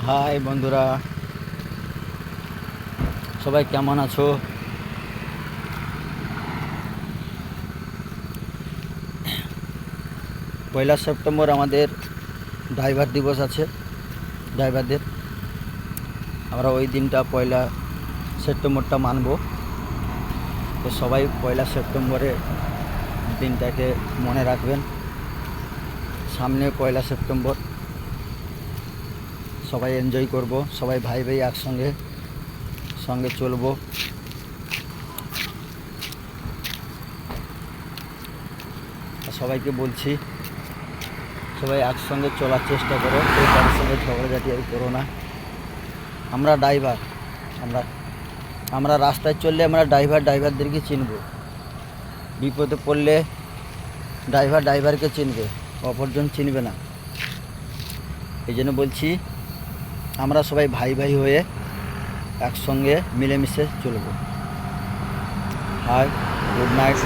High বন্ধুরা, সবাই কেমন আছো? পয়লা সেপ্টেম্বর আমাদের ড্রাইভার দিবস আছে। ড্রাইভারদের আমরা ওই দিনটা পয়লা সেপ্টেম্বরটা মানব। তো সবাই পয়লা সেপ্টেম্বরে দিনটাকে মনে রাখবেন। সামনে পয়লা সেপ্টেম্বর, সবাই এনজয় করব, সবাই ভাই ভাই একসঙ্গে সঙ্গে চলবো। সবাইকে বলছি, সবাই একসঙ্গে চলার চেষ্টা করো, কেউ কারোর সঙ্গে ঝগড়াঝাটি আর করো না। আমরা ড্রাইভার, আমরা আমরা রাস্তায় চললে আমরা ড্রাইভারদেরকে চিনব। বিপদে পড়লে ড্রাইভারকে চিনবে, অপরজন চিনবে না। এই জন্য বলছি, আমরা সবাই ভাই ভাই হয়ে একসঙ্গে মিলেমিশে চলব। Hi, good night.